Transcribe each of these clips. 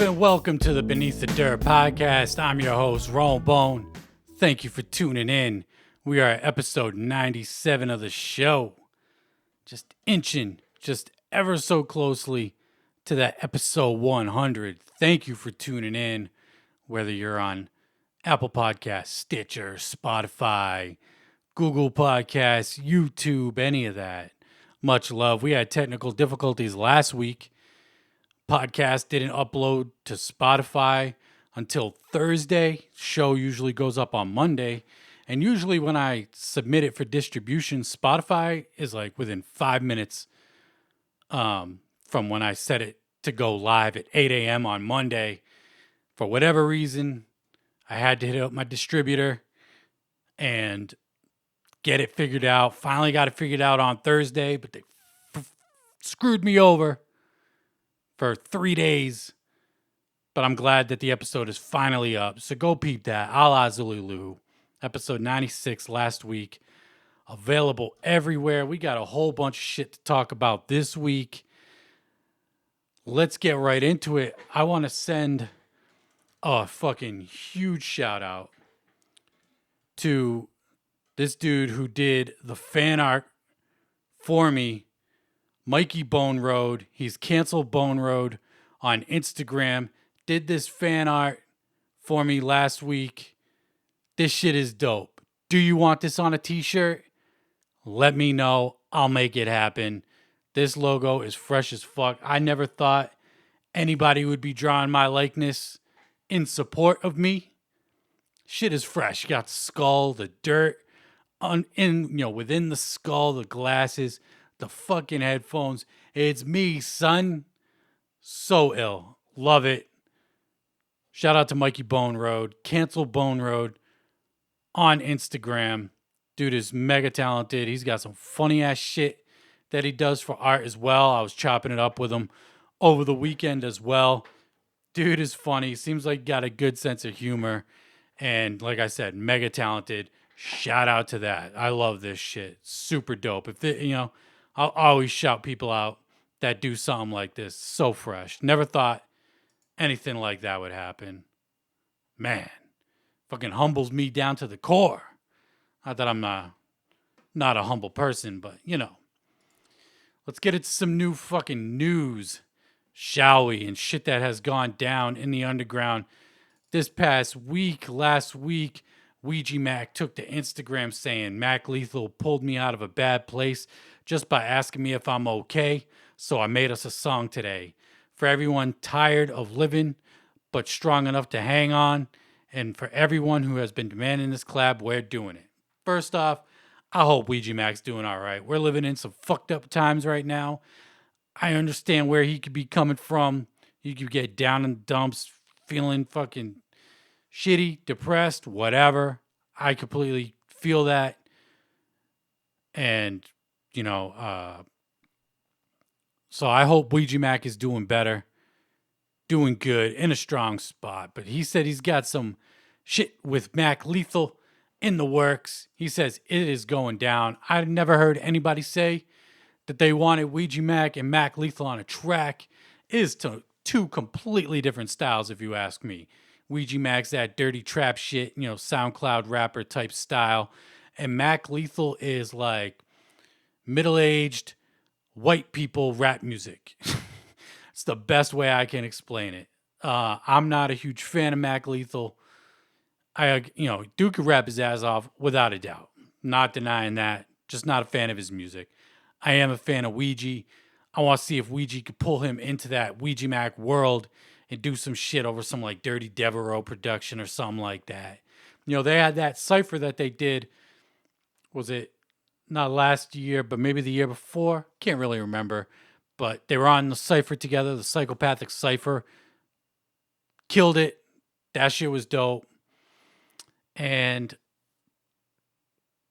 and welcome to the Beneath the Dirt podcast. I'm your host, Ron Bone. Thank you for tuning in. We are at episode 97 of the show. Just inching, just ever so closely to that episode 100. Thank you for tuning in, whether you're on Apple Podcasts, Stitcher, Spotify, Google Podcasts, YouTube, any of that. Much love. We had technical difficulties last week. Podcast didn't upload to Spotify until Thursday. Show usually goes up on Monday. And usually when I submit it for distribution, Spotify is like within 5 minutes from when I set it to go live at 8 a.m. on Monday. For whatever reason, I had to hit up my distributor and get it figured out. Finally got it figured out on Thursday, but they screwed me over for 3 days. But I'm glad that the episode is finally up. So go peep that. Ala Zululu. Episode 96 last week. Available everywhere. We got a whole bunch of shit to talk about this week. Let's get right into it. I want to send a fucking huge shout out to this dude who did the fan art for me, Mikey Bone Road. He's canceled Bone Road on Instagram. Did this fan art for me last week. This shit is dope. Do you want this on a t-shirt? Let me know. I'll make it happen. This logo is fresh as fuck. I never thought anybody would be drawing my likeness in support of me. Shit is fresh. You got the skull, the dirt, within the skull, the glasses, the fucking headphones. It's me, son. So ill. Love it. Shout out to Mikey Bone Road. Cancel Bone Road on Instagram. Dude is mega talented. He's got some funny ass shit that he does for art as well. I was chopping it up with him over the weekend as well. Dude is funny. Seems like he got a good sense of humor. And like I said, mega talented. Shout out to that. I love this shit. Super dope. I'll always shout people out that do something like this. So fresh. Never thought anything like that would happen. Man, fucking humbles me down to the core. Not that I'm not a humble person, but let's get into some new fucking news, shall we? And shit that has gone down in the underground this past week. Last week, Ouija Mac took to Instagram saying Mac Lethal pulled me out of a bad place just by asking me if I'm okay. So I made us a song today. For everyone tired of living, but strong enough to hang on. And for everyone who has been demanding this collab, we're doing it. First off, I hope Ouija Mac's doing all right. We're living in some fucked up times right now. I understand where he could be coming from. You could get down in the dumps, feeling fucking shitty, depressed, whatever. I completely feel that. And, so I hope Ouija Mac is doing better, doing good, in a strong spot. But he said he's got some shit with Mac Lethal in the works. He says it is going down. I've never heard anybody say that they wanted Ouija Mac and Mac Lethal on a track. It is two completely different styles, if you ask me. Ouija Mac's that dirty trap shit, SoundCloud rapper type style. And Mac Lethal is like middle-aged white people rap music. It's the best way I can explain it. I'm not a huge fan of Mac Lethal. Duke could rap his ass off without a doubt. Not denying that. Just not a fan of his music. I am a fan of Ouija. I want to see if Ouija could pull him into that Ouija Mac world and do some shit over some like Dirty Devereaux production or something like that. They had that cypher that they did. Was it not last year, but maybe the year before? Can't really remember. But they were on the cypher together, the Psychopathic Cypher. Killed it. That shit was dope. And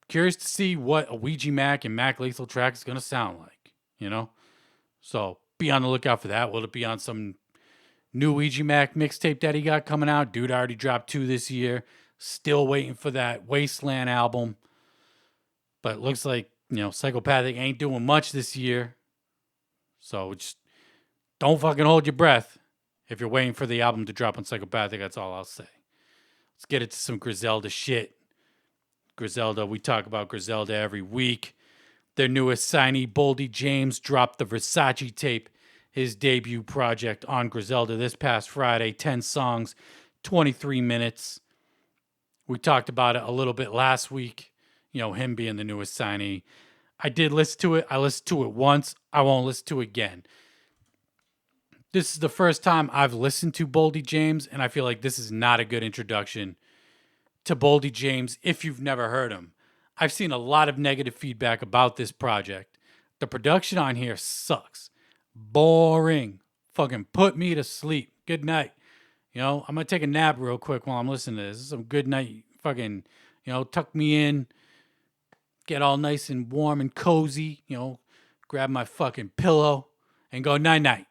curious to see what a Ouija Mac and Mac Lethal track is going to sound like, So be on the lookout for that. Will it be on some new Ouija Mac mixtape that he got coming out? Dude already dropped 2 this year. Still waiting for that Wasteland album. But it looks like, Psychopathic ain't doing much this year. So just don't fucking hold your breath. If you're waiting for the album to drop on Psychopathic, that's all I'll say. Let's get into some Griselda shit. Griselda, we talk about Griselda every week. Their newest signee, Boldy James, dropped the Versace tape, his debut project on Griselda this past Friday. 10 songs, 23 minutes. We talked about it a little bit last week, him being the newest signee. I did listen to it. I listened to it once. I won't listen to it again. This is the first time I've listened to Boldy James, and I feel like this is not a good introduction to Boldy James if you've never heard him. I've seen a lot of negative feedback about this project. The production on here sucks. Boring. Fucking put me to sleep. Good night. I'm going to take a nap real quick while I'm listening to this. This is some good night. Fucking, tuck me in. Get all nice and warm and cozy. Grab my fucking pillow and go night-night.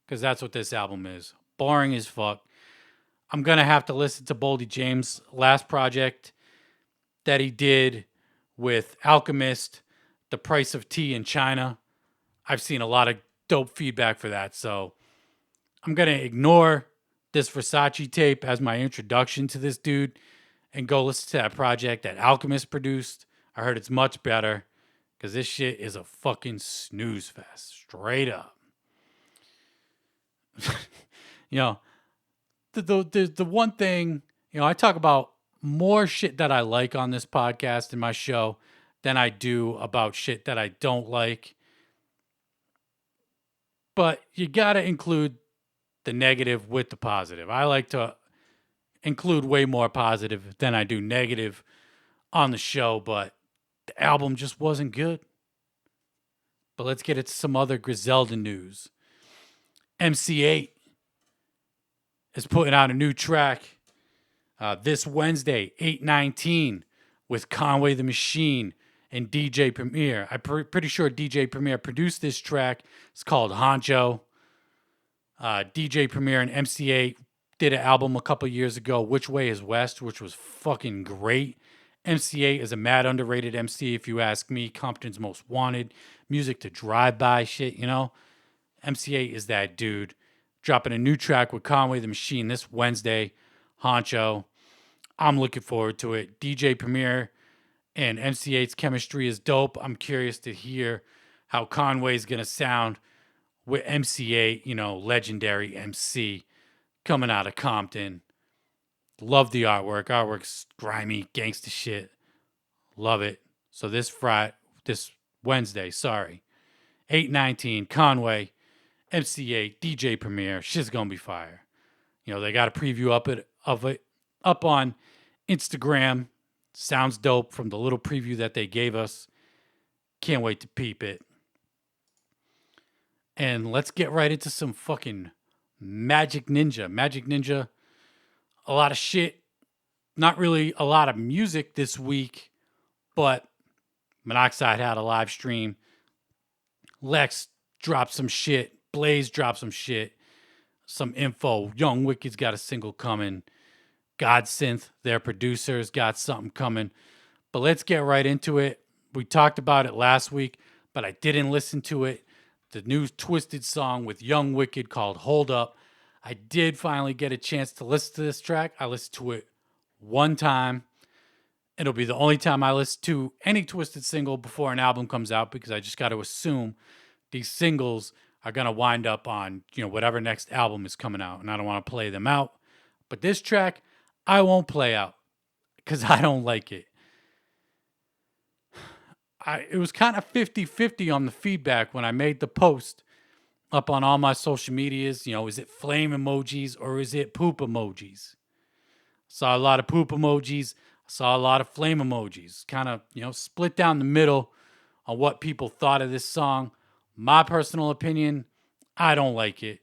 Because that's what this album is. Boring as fuck. I'm going to have to listen to Boldy James' last project that he did with Alchemist, The Price of Tea in China. I've seen a lot of dope feedback for that, so I'm going to ignore this Versace tape as my introduction to this dude and go listen to that project that Alchemist produced. I heard it's much better because this shit is a fucking snooze fest. Straight up. The one thing, I talk about more shit that I like on this podcast and my show than I do about shit that I don't like. But you got to include the negative with the positive. I like to include way more positive than I do negative on the show, but the album just wasn't good. But let's get into some other Griselda news. MC8 is putting out a new track this Wednesday, 8/19, with Conway the Machine and DJ Premier. I'm pretty sure DJ Premier produced this track. It's called Honcho. DJ Premier and MC8 did an album a couple years ago, Which Way Is West, which was fucking great. MC8 is a mad underrated MC, if you ask me. Compton's Most Wanted, music to drive by shit, MC8 is that dude. Dropping a new track with Conway the Machine this Wednesday, Honcho. I'm looking forward to it. DJ Premier and MC8's chemistry is dope. I'm curious to hear how Conway's going to sound with MC8, legendary MC coming out of Compton. Love the artwork. Artwork's grimy, gangsta shit. Love it. So this Wednesday, 8/19, Conway, MC8, DJ Premier, shit's gonna be fire. They got a preview of it up on Instagram. Sounds dope from the little preview that they gave us. Can't wait to peep it. And let's get right into some fucking Majik Ninja. Majik Ninja, a lot of shit. Not really a lot of music this week, but Monoxide had a live stream. Lex dropped some shit. Blaze dropped some shit. Some info. Young Wicked's got a single coming. Godsynth, their producers, got something coming. But let's get right into it. We talked about it last week, but I didn't listen to it. The new Twiztid song with Young Wicked called Hold Up. I did finally get a chance to listen to this track. I listened to it one time. It'll be the only time I listen to any Twiztid single before an album comes out, because I just got to assume these singles are going to wind up on, whatever next album is coming out, and I don't want to play them out. But this track, I won't play out because I don't like it. It was kind of 50-50 on the feedback when I made the post up on all my social medias. Is it flame emojis or is it poop emojis? Saw a lot of poop emojis. Saw a lot of flame emojis. Kind of, split down the middle on what people thought of this song. My personal opinion, I don't like it.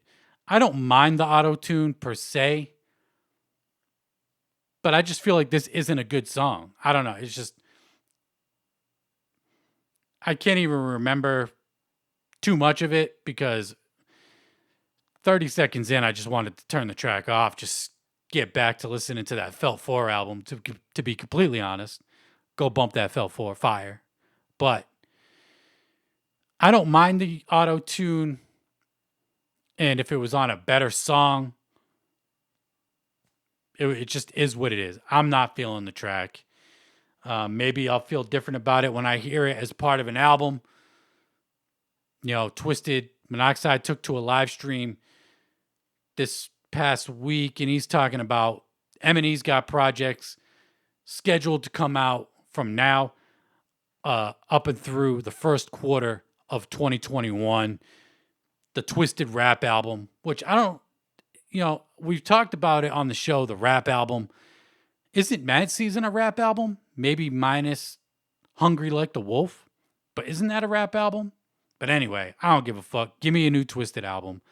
I don't mind the auto-tune per se, but I just feel like this isn't a good song. I don't know. It's just, I can't even remember too much of it because 30 seconds in, I just wanted to turn the track off, just get back to listening to that Felt 4 album, to be completely honest. Go bump that Felt 4 fire. But I don't mind the auto-tune And if it was on a better song, it just is what it is. I'm not feeling the track. Maybe I'll feel different about it when I hear it as part of an album. Twiztid Monoxide took to a live stream this past week, and he's talking about M&E's got projects scheduled to come out from now up and through the first quarter of 2021. The Twiztid rap album, which I don't, we've talked about it on the show, the rap album. Isn't Mad Season a rap album? Maybe minus Hungry Like the Wolf, but isn't that a rap album? But anyway, I don't give a fuck. Give me a new Twiztid album.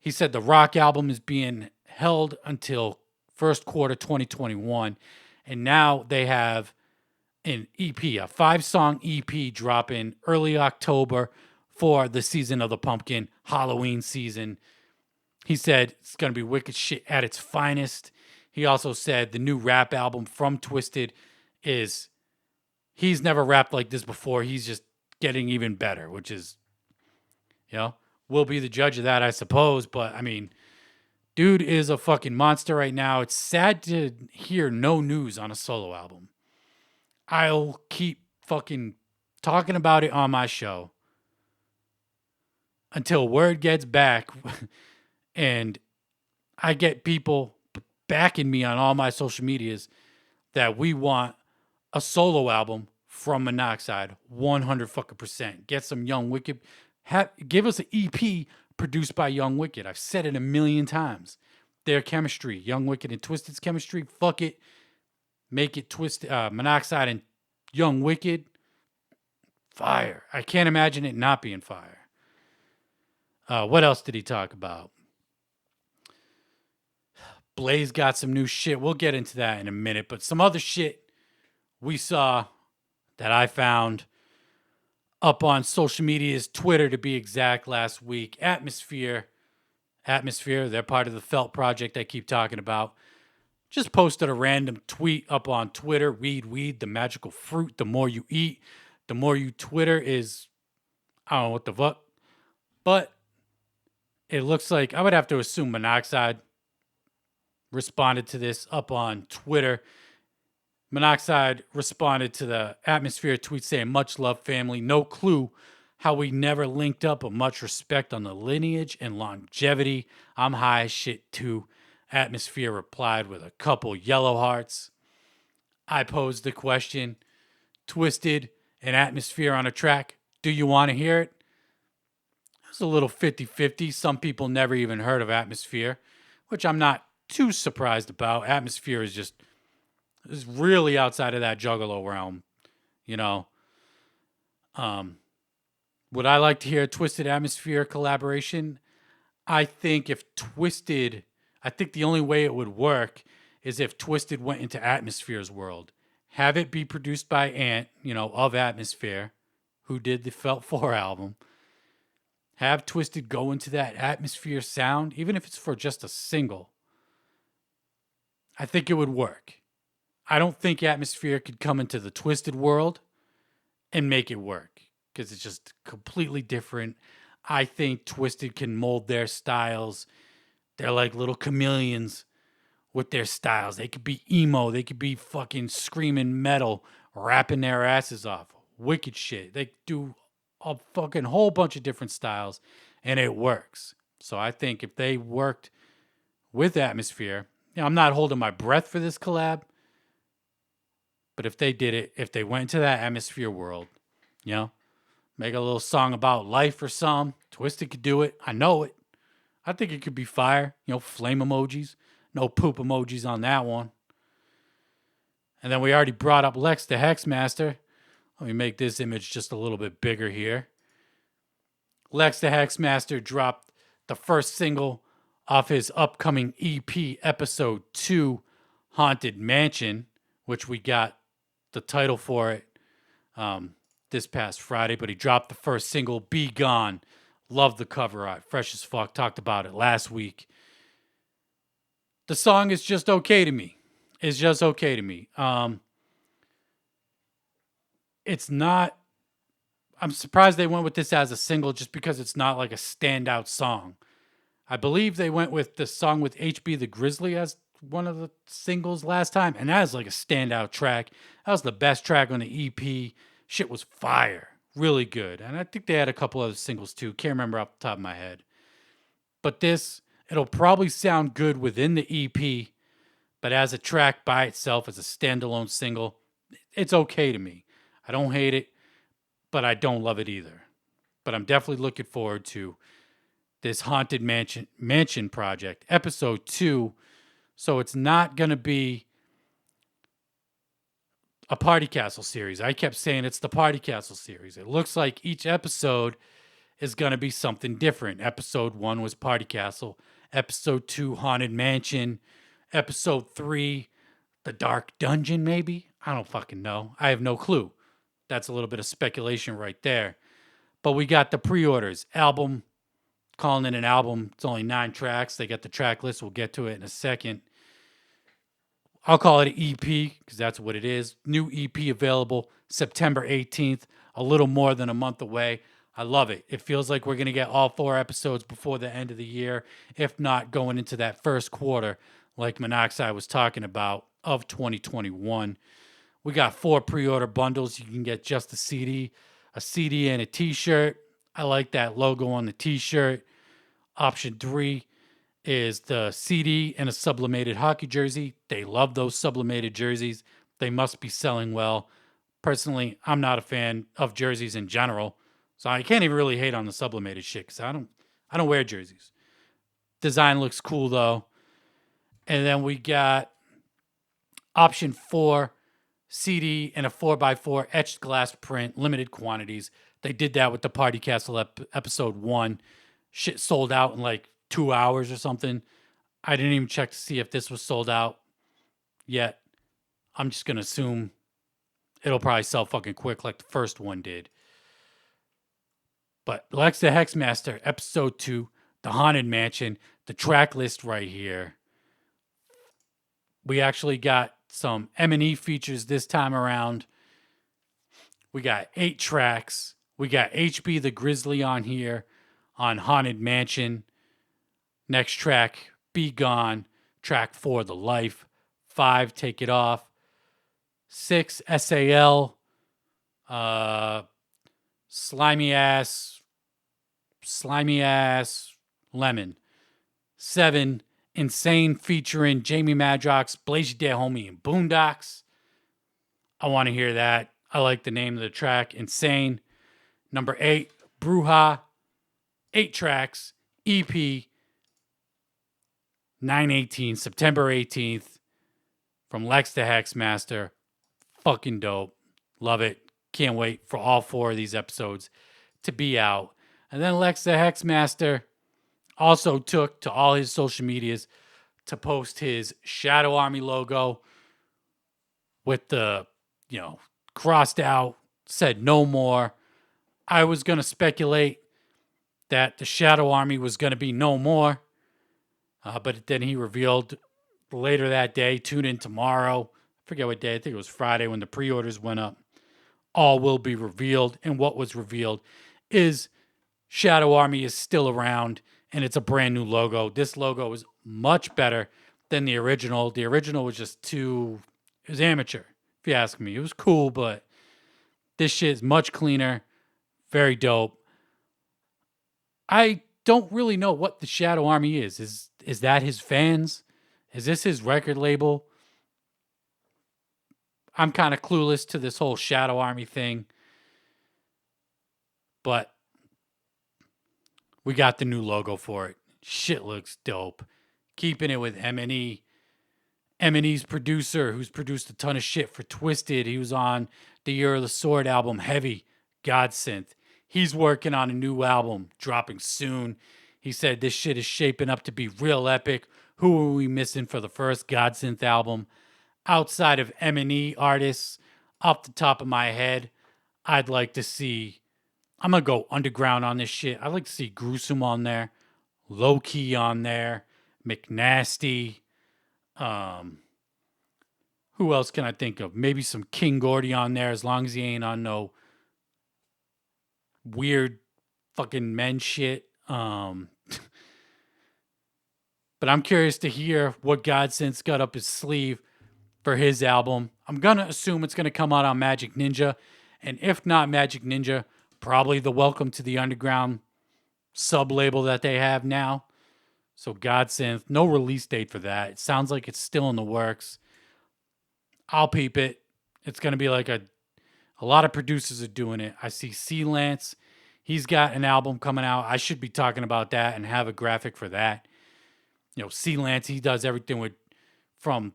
He said the rock album is being held until first quarter 2021. And now they have an EP, a 5-song EP dropping early October for the season of the pumpkin, Halloween season. He said it's going to be wicked shit at its finest. He also said the new rap album from Twiztid is, he's never rapped like this before. He's just getting even better, which is, we'll be the judge of that, I suppose. But I mean, dude is a fucking monster right now. It's sad to hear no news on a solo album. I'll keep fucking talking about it on my show until word gets back and I get people backing me on all my social medias that we want a solo album from Monoxide, 100 fucking %. Get some Young Wicked. Give us an EP produced by Young Wicked. I've said it a million times. Their chemistry, Young Wicked and Twiztid's chemistry, fuck it. Make it Monoxide and Young Wicked. Fire. I can't imagine it not being fire. What else did he talk about? Blaze got some new shit. We'll get into that in a minute. But some other shit we saw that I found up on social media's Twitter, to be exact, last week. Atmosphere, they're part of the Felt Project I keep talking about. Just posted a random tweet up on Twitter. Weed, the magical fruit. The more you eat, the more you Twitter is, I don't know what the fuck. But it looks like, I would have to assume Monoxide responded to this up on Twitter. Monoxide responded to the Atmosphere tweet saying, "Much love, family. No clue how we never linked up, but much respect on the lineage and longevity. I'm high as shit too." Atmosphere replied with a couple yellow hearts. I posed the question, Twiztid and Atmosphere on a track. Do you want to hear it? It's a little 50-50. Some people never even heard of Atmosphere, which I'm not too surprised about. Atmosphere is really outside of that Juggalo realm, Would I like to hear a Twiztid Atmosphere collaboration? I think the only way it would work is if Twiztid went into Atmosphere's world. Have it be produced by Ant, of Atmosphere, who did the Felt 4 album. Have Twiztid go into that Atmosphere sound, even if it's for just a single. I think it would work. I don't think Atmosphere could come into the Twiztid world and make it work because it's just completely different. I think Twiztid can mold their styles. They're like little chameleons with their styles. They could be emo. They could be fucking screaming metal, rapping their asses off. Wicked shit. They do a fucking whole bunch of different styles and it works. So I think if they worked with Atmosphere, I'm not holding my breath for this collab, but if they did it, if they went into that Atmosphere world, make a little song about life or something, Twiztid could do it. I know it. I think it could be fire. Flame emojis. No poop emojis on that one. And then we already brought up Lex the Hex Master. Let me make this image just a little bit bigger here. Lex the Hex Master dropped the first single off his upcoming EP, Episode 2, Haunted Mansion, which we got the title for it this past Friday, but he dropped the first single, Be Gone. Love the cover art. Fresh as fuck. Talked about it last week. The song is just okay to me. It's just okay to me. It's not... I'm surprised they went with this as a single just because it's not like a standout song. I believe they went with the song with HB the Grizzly as one of the singles last time, and that is like a standout track. That was the best track on the EP. Shit was fire. Really good. And I think they had a couple other singles too. Can't remember off the top of my head. But this, it'll probably sound good within the EP, but as a track by itself, as a standalone single, it's okay to me. I don't hate it, but I don't love it either. But I'm definitely looking forward to this Haunted Mansion project, episode 2. So it's not going to be a Party Castle series. I kept saying it's the Party Castle series. It looks like each episode is going to be something different. Episode 1 was Party Castle. Episode 2, Haunted Mansion. Episode 3, The Dark Dungeon, maybe? I don't fucking know. I have no clue. That's a little bit of speculation right there. But we got the pre-orders. Album, calling it an album. It's only 9 tracks. They got the track list. We'll get to it in a second. I'll call it an EP because that's what it is. New EP available September 18th. A little more than a month away. I love it. It feels like we're going to get all 4 episodes before the end of the year, if not going into that first quarter, like Monoxide was talking about, of 2021. We got 4 pre-order bundles. You can get just a CD and a t-shirt. I like that logo on the t-shirt. Option 3 is the CD and a sublimated hockey jersey. They love those sublimated jerseys. They must be selling well. Personally, I'm not a fan of jerseys in general, so I can't even really hate on the sublimated shit because I don't wear jerseys. Design looks cool though. And then we got option 4, CD and a 4x4 etched glass print, limited quantities. They did that with the Party Castle episode 1. Shit sold out in like 2 hours or something. I didn't even check to see if this was sold out yet. I'm just going to assume it'll probably sell fucking quick like the first one did. But Lex the Hex Master, episode 2, The Haunted Mansion, the track list right here. We actually got some M&E features this time around. We got 8 tracks. We got HB the Grizzly on here on Haunted Mansion. Next track, Be Gone. Track 4, The Life. 5, Take It Off. 6, SAL. Slimy ass Lemon. 7, Insane featuring Jamie Madrox, Blaze Dead Homie, and Boondocks. I want to hear that. I like the name of the track, Insane. Number 8, Bruja. 8 tracks, EP. 9/18, September 18th, from Lex the Hex Master. Fucking dope. Love it. Can't wait for all 4 of these episodes to be out. And then Lex the Hex Master also took to all his social medias to post his Shadow Army logo with the, crossed out, said no more. I was going to speculate that the Shadow Army was going to be no more. But then he revealed later that day, tune in tomorrow. I forget what day. I think it was Friday when the pre-orders went up. All will be revealed. And what was revealed is Shadow Army is still around and it's a brand new logo. This logo is much better than the original. The original was just it was amateur, if you ask me. It was cool, but this shit is much cleaner. Very dope. I don't really know what the Shadow Army is. Is that his fans? Is this his record label? I'm kind of clueless to this whole Shadow Army thing. But we got the new logo for it. Shit looks dope. Keeping it with M&E. M&E's producer, who's produced a ton of shit for Twiztid. He was on the Year of the Sword album, Heavy, Godsynth. He's working on a new album, dropping soon. He said this shit is shaping up to be real epic. Who are we missing for the first Godsynth album? Outside of M&E artists, off the top of my head, I'd like to see... I'm going to go underground on this shit. I'd like to see Gruesome on there. Low Key on there. McNasty. Who else can I think of? Maybe some King Gordy on there, as long as he ain't on no weird fucking men shit. But I'm curious to hear what Godsend's got up his sleeve for his album. I'm going to assume it's going to come out on Majik Ninja. And if not Majik Ninja, probably the Welcome to the Underground sub-label that they have now. So Godsend, no release date for that. It sounds like it's still in the works. I'll peep it. It's going to be like a lot of producers are doing it. I see C. Lance. He's got an album coming out. I should be talking about that and have a graphic for that. You know, C. Lance, he does everything with from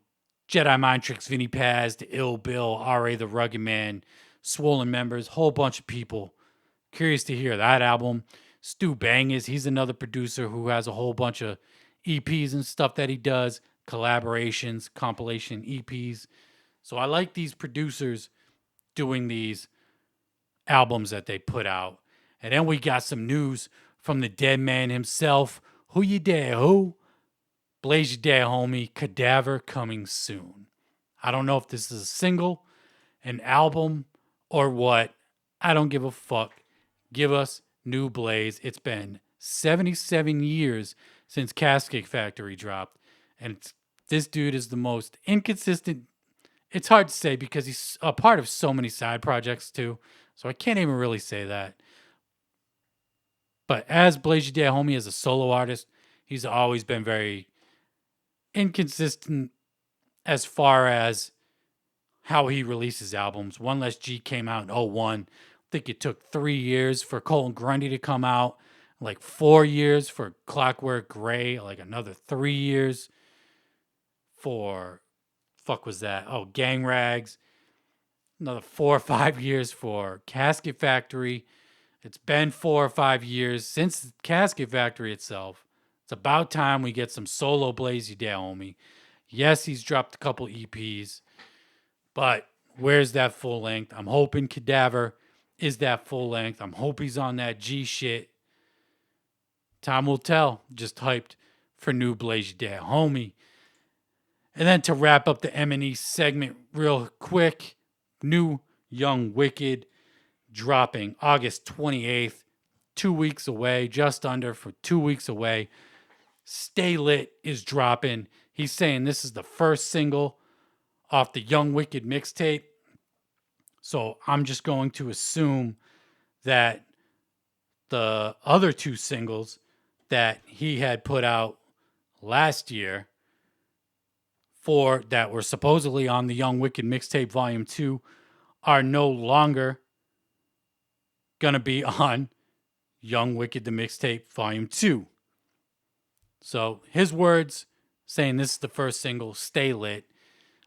Jedi Mind Tricks, Vinny Paz to Ill Bill, R.A. the Rugged Man, Swollen Members, whole bunch of people. Curious to hear that album. Stu Bangers, he's another producer who has a whole bunch of EPs and stuff that he does, collaborations, compilation EPs. So I like these producers doing these albums that they put out. And then we got some news from the dead man himself. Who you dare, who? Blaze your dare, homie. Cadaver coming soon. I don't know if this is a single, an album, or what. I don't give a fuck. Give us new Blaze. It's been 77 years since Casket Factory dropped. And this dude is the most inconsistent. It's hard to say because he's a part of so many side projects too. So I can't even really say that. But as Blaze Your Dare Homie, as a solo artist, he's always been very inconsistent as far as how he releases albums. One Less G came out in 01. I think it took 3 years for Colton Grundy to come out. Like 4 years for Clockwork Gray. Like another 3 years for... fuck was that? Oh, Gang Rags. Another 4 or 5 years for Casket Factory. It's been 4 or 5 years since Casket Factory itself. It's about time we get some solo Blaze You Dare Homie. Yes, he's dropped a couple EPs, but where's that full length? I'm hoping Cadaver is that full length. I'm hoping he's on that G shit. Time will tell. Just hyped for new Blaze You Dare Homie. And then to wrap up the M&E segment real quick, new Young Wicked dropping August 28th, 2 weeks away, just under for 2 weeks away. Stay Lit is dropping. He's saying this is the first single off the Young Wicked mixtape. So I'm just going to assume that the other 2 singles that he had put out last year that were supposedly on the Young Wicked mixtape volume 2 are no longer going to be on Young Wicked the mixtape volume 2. So his words saying this is the first single, Stay Lit.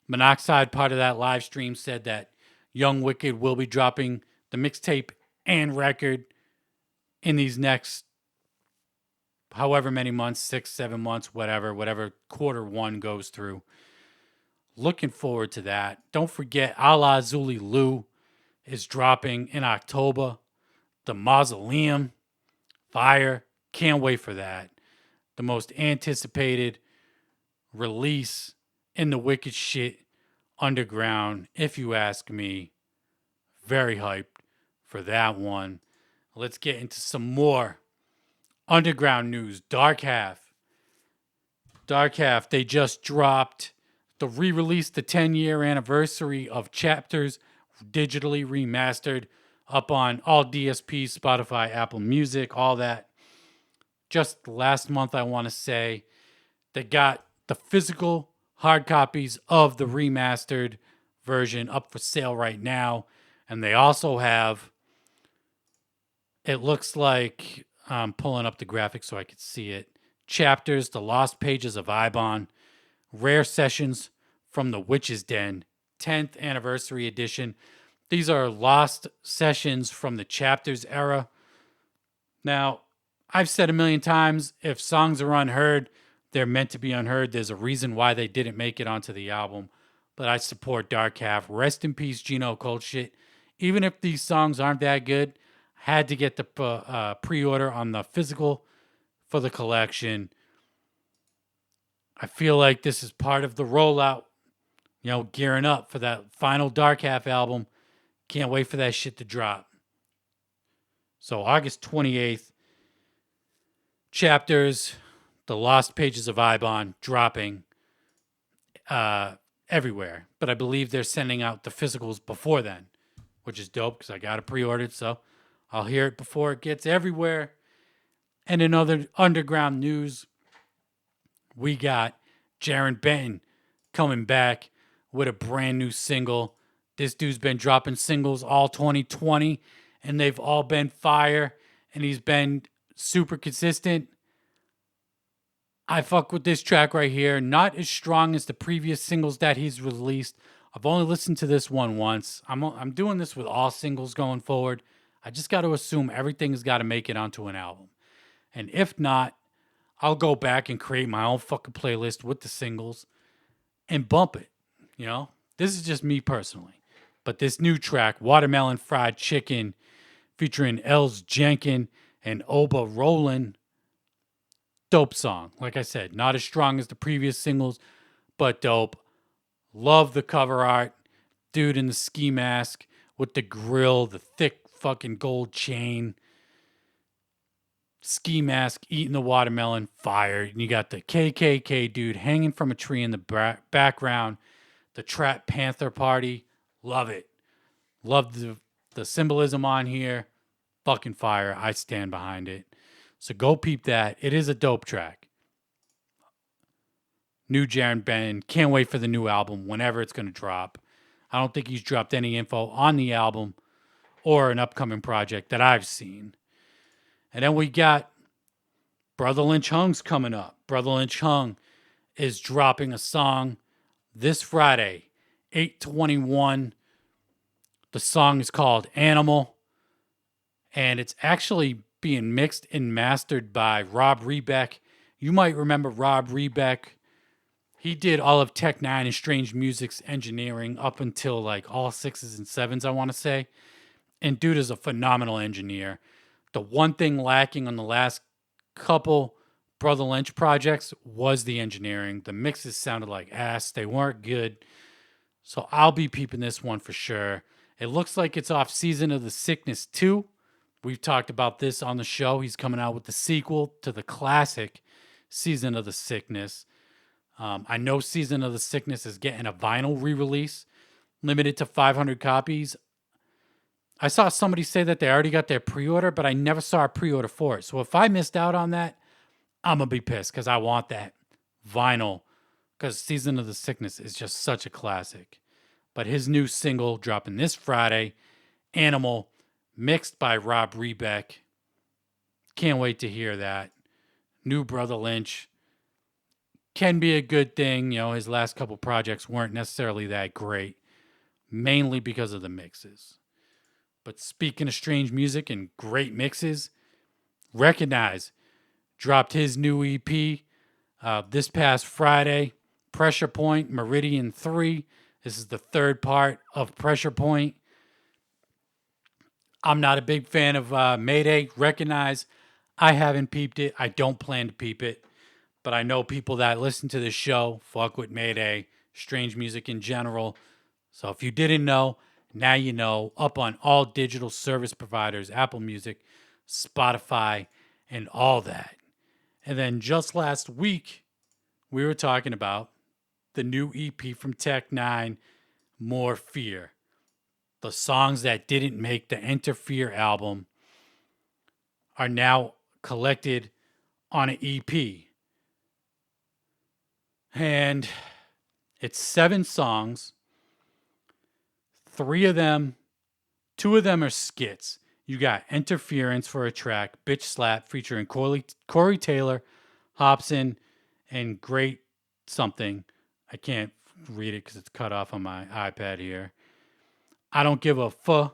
Monoxide, part of that live stream, said that Young Wicked will be dropping the mixtape and record in these next however many months, 6, 7 months, whatever quarter one goes through. Looking forward to that. Don't forget, A La Zuli Lou is dropping in October. The Mausoleum, fire. Can't wait for that. The most anticipated release in the Wicked Shit underground, if you ask me. Very hyped for that one. Let's get into some more underground news. Dark Half, they just dropped the re-release, the 10-year anniversary of Chapters, digitally remastered, up on all DSPs, Spotify, Apple Music, all that. Just last month, I want to say, they got the physical hard copies of the remastered version up for sale right now. And they also have, it looks like, I'm pulling up the graphic so I could see it, Chapters, The Lost Pages of Ibon, Rare Sessions from the Witch's Den, 10th Anniversary Edition. These are lost sessions from the Chapters era. Now, I've said a million times, if songs are unheard, they're meant to be unheard. There's a reason why they didn't make it onto the album. But I support Dark Half. Rest in peace, Gino Cold Shit. Even if these songs aren't that good, had to get the pre-order on the physical for the collection. I feel like this is part of the rollout, gearing up for that final Dark Half album. Can't wait for that shit to drop. So August 28th, Chapters, the Lost Pages of Ibon dropping everywhere. But I believe they're sending out the physicals before then, which is dope because I got it pre-ordered. So I'll hear it before it gets everywhere. And in other underground news, we got Jaron Benton coming back with a brand new single. This dude's been dropping singles all 2020, and they've all been fire, and he's been super consistent. I fuck with this track right here. Not as strong as the previous singles that he's released. I've only listened to this one once. I'm doing this with all singles going forward. I just got to assume everything has got to make it onto an album. And if not, I'll go back and create my own fucking playlist with the singles and bump it. You know, this is just me personally. But this new track, Watermelon Fried Chicken, featuring Els Jenkin and Oba Roland, dope song. Like I said, not as strong as the previous singles, but dope. Love the cover art. Dude in the ski mask with the grill, the thick fucking gold chain. Ski mask, eating the watermelon, fire. And you got the KKK dude hanging from a tree in the background. The Trap Panther Party. Love it. Love the symbolism on here. Fucking fire. I stand behind it. So go peep that. It is a dope track. New Jaron Benton. Can't wait for the new album whenever it's going to drop. I don't think he's dropped any info on the album or an upcoming project that I've seen. And then we got Brother Lynch Hung's coming up. Brother Lynch Hung is dropping a song this Friday, 8/21. The song is called Animal. And it's actually being mixed and mastered by Rob Rebeck. You might remember Rob Rebeck. He did all of N9ne and Strange Music's engineering up until like all 6s and 7s, I want to say. And dude is a phenomenal engineer. The one thing lacking on the last couple Brother Lynch projects was the engineering. The mixes sounded like ass. They weren't good. So I'll be peeping this one for sure. It looks like it's off Season of the Sickness 2. We've talked about this on the show. He's coming out with the sequel to the classic Season of the Sickness. I know Season of the Sickness is getting a vinyl re-release, limited to 500 copies. I saw somebody say that they already got their pre-order, but I never saw a pre-order for it. So if I missed out on that, I'm going to be pissed because I want that vinyl because Season of the Sickness is just such a classic. But his new single dropping this Friday, Animal, mixed by Rob Rebeck. Can't wait to hear that. New Brother Lynch. Can be a good thing. You know, his last couple projects weren't necessarily that great, mainly because of the mixes. But speaking of strange music and great mixes, Wrekonize dropped his new EP this past Friday, Pressure Point Meridian 3. This is the third part of Pressure Point. I'm not a big fan of Mayday, Wrekonize. I haven't peeped it. I don't plan to peep it. But I know people that listen to this show fuck with Mayday, strange music in general. So if you didn't know, now you know. Up on all digital service providers, Apple Music, Spotify, and all that. And then just last week, we were talking about the new EP from N9ne, More Fear. The songs that didn't make the Enter Fear album are now collected on an EP. And it's 7 songs. 2 of them are skits. You got Interference for a track, Bitch Slap featuring Corey Taylor, Hobson, and Great Something. I can't read it because it's cut off on my iPad here. I Don't Give a F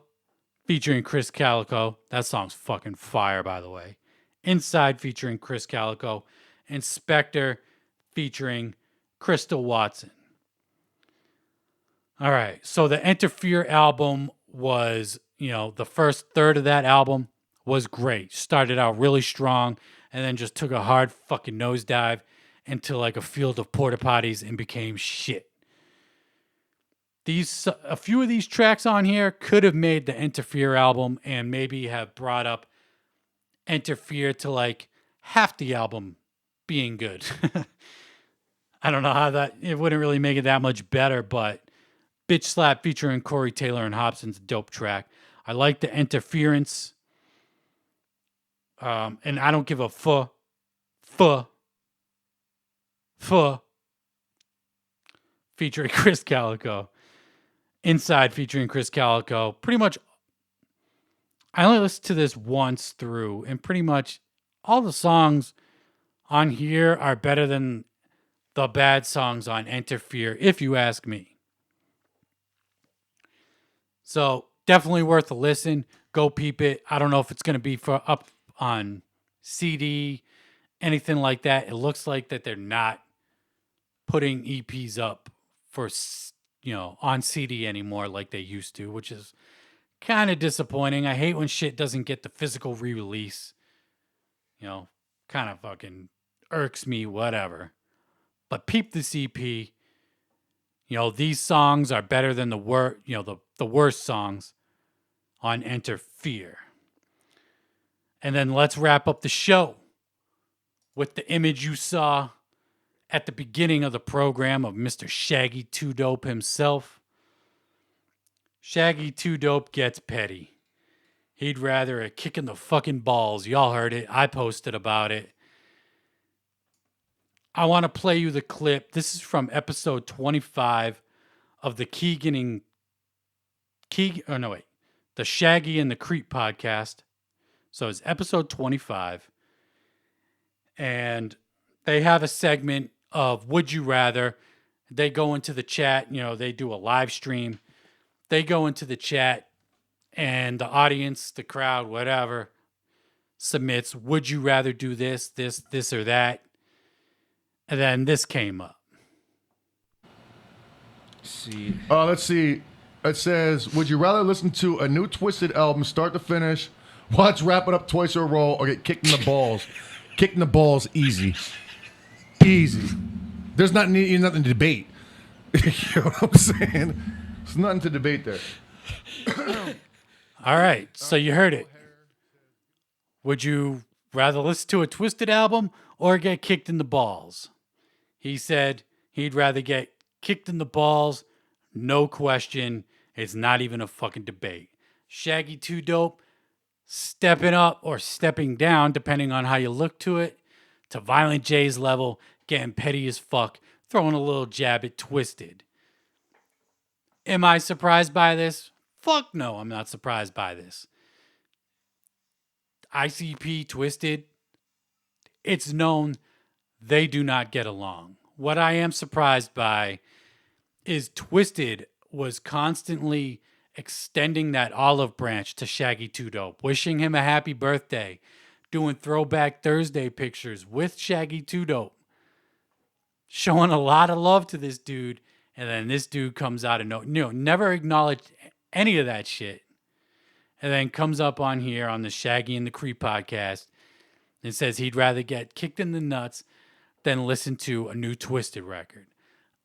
featuring Chris Calico. That song's fucking fire, by the way. Inside featuring Chris Calico. And Spectre featuring Crystal Watson. All right, so the Interfere album was, the first third of that album was great. Started out really strong and then just took a hard fucking nosedive into like a field of porta potties and became shit. A few of these tracks on here could have made the Interfere album and maybe have brought up Interfere to like half the album being good. I don't know how it wouldn't really make it that much better, but Bitch Slap featuring Corey Taylor and Hobson's a dope track. I like the interference. And I don't give a fuh featuring Chris Calico. Inside featuring Chris Calico. Pretty much, I only listened to this once through, and pretty much all the songs on here are better than the bad songs on Interfere, if you ask me. So definitely worth a listen. Go peep it. I don't know if it's going to be for up on CD, anything like that. It looks like that they're not putting EPs up for, on CD anymore like they used to, which is kind of disappointing. I hate when shit doesn't get the physical re-release. Kind of fucking irks me, whatever. But peep this EP. These songs are better than the worst songs on Interfere. And then let's wrap up the show with the image you saw at the beginning of the program of Mr. Shaggy 2 Dope himself. Shaggy 2 Dope gets petty. He'd rather a kick in the fucking balls. Y'all heard it. I posted about it. I want to play you the clip. This is from episode 25 of the the Shaggy and the Creep podcast. So it's episode 25. And they have a segment of Would You Rather. They go into the chat, they do a live stream. They go into the chat and the audience, the crowd, whatever, submits, would you rather do this, or that? And then this came up. Let's see. It says, would you rather listen to a new Twiztid album start to finish, watch Wrap It Up twice in a row, or get kicked in the balls? Kicking the balls, easy. Easy. There's nothing to debate. You know what I'm saying? There's nothing to debate there. All right, so you heard it. Would you rather listen to a Twiztid album or get kicked in the balls? He said he'd rather get kicked in the balls, no question. It's not even a fucking debate. Shaggy 2 Dope stepping up or stepping down, depending on how you look to it, to Violent J's level, getting petty as fuck, throwing a little jab at Twiztid. Am I surprised by this? Fuck no, I'm not surprised by this. ICP, Twiztid, it's known they do not get along. What I am surprised by is Twiztid was constantly extending that olive branch to Shaggy 2 Dope, wishing him a happy birthday, doing Throwback Thursday pictures with Shaggy 2 Dope, showing a lot of love to this dude, and then this dude comes out of never acknowledged any of that shit, and then comes up on here on the Shaggy and the Creep podcast and says he'd rather get kicked in the nuts than listen to a new Twiztid record.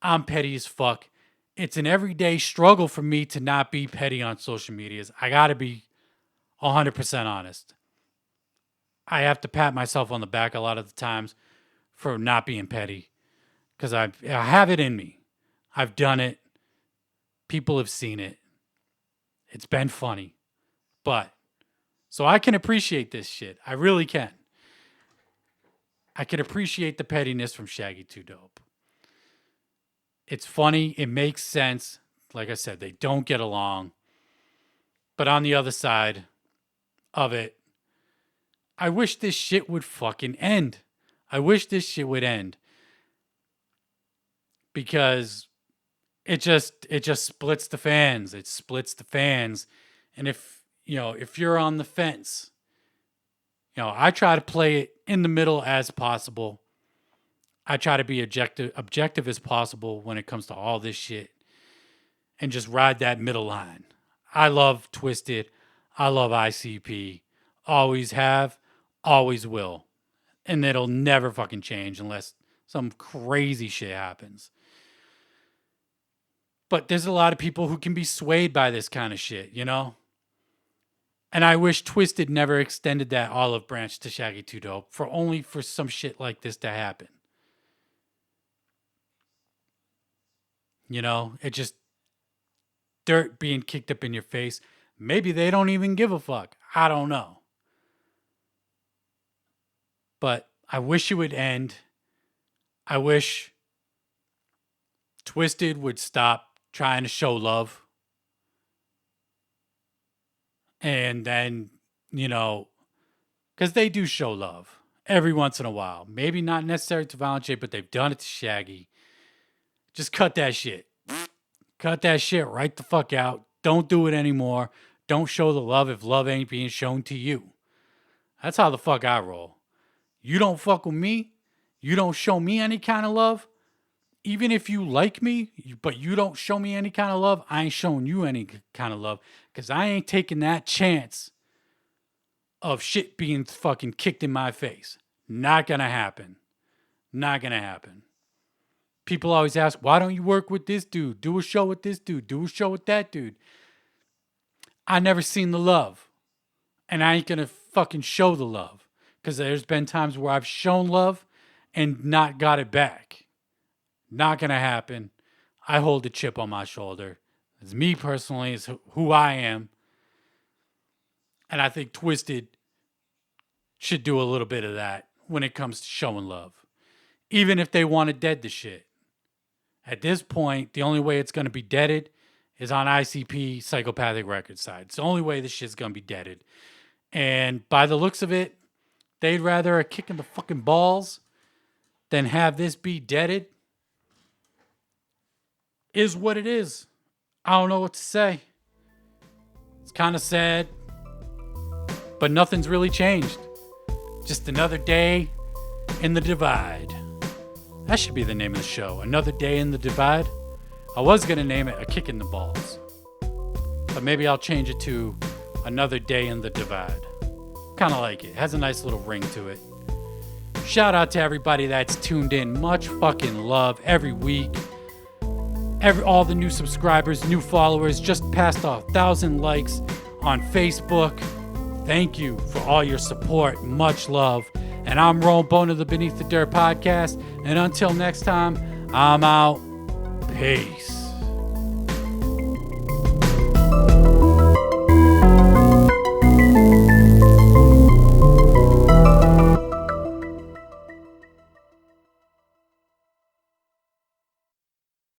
I'm petty as fuck. It's an everyday struggle for me to not be petty on social medias. I gotta be 100% honest. I have to pat myself on the back a lot of the times for not being petty, because I have it in me. I've done it. People have seen it. It's been funny. So I can appreciate this shit. I really can. I can appreciate the pettiness from Shaggy 2 Dope. It's funny. It makes sense. Like I said, they don't get along. But on the other side of it, I wish this shit would fucking end. I wish this shit would end. Because it just splits the fans. It splits the fans. And if you're on the fence, I try to play it in the middle as possible. I try to be objective as possible when it comes to all this shit, and just ride that middle line. I love Twiztid. I love ICP. Always have, always will. And it'll never fucking change unless some crazy shit happens. But there's a lot of people who can be swayed by this kind of shit, And I wish Twiztid never extended that olive branch to Shaggy 2 Dope for some shit like this to happen. You know, it just dirt being kicked up in your face. Maybe they don't even give a fuck. I don't know. But I wish it would end. I wish Twiztid would stop trying to show love. And then, you know, because they do show love every once in a while. Maybe not necessarily to Violent J, but they've done it to Shaggy. Just cut that shit. Cut that shit right the fuck out. Don't do it anymore. Don't show the love if love ain't being shown to you. That's how the fuck I roll. You don't fuck with me. You don't show me any kind of love. Even if you like me, but you don't show me any kind of love, I ain't showing you any kind of love. Because I ain't taking that chance of shit being fucking kicked in my face. Not gonna happen. Not gonna happen. People always ask, why don't you work with this dude? Do a show with this dude. Do a show with that dude. I never seen the love. And I ain't gonna fucking show the love. Because there's been times where I've shown love and not got it back. Not gonna happen. I hold a chip on my shoulder. It's me personally, is who I am. And I think Twiztid should do a little bit of that when it comes to showing love. Even if they want to dead the shit. At this point, the only way it's going to be deaded is on ICP Psychopathic Records side. It's the only way this shit's going to be deaded. And by the looks of it, they'd rather a kick in the fucking balls than have this be deaded. Is what it is. I don't know what to say. It's kind of sad. But nothing's really changed. Just another day in the divide. That should be the name of the show. Another Day in the Divide. I was going to name it A Kick in the Balls. But maybe I'll change it to Another Day in the Divide. Kind of like it. It has a nice little ring to it. Shout out to everybody that's tuned in. Much fucking love every week. All the new subscribers, new followers. Just passed 1,000 likes on Facebook. Thank you for all your support. Much love. And I'm Rome Bone of the Beneath the Dirt podcast. And until next time, I'm out. Peace.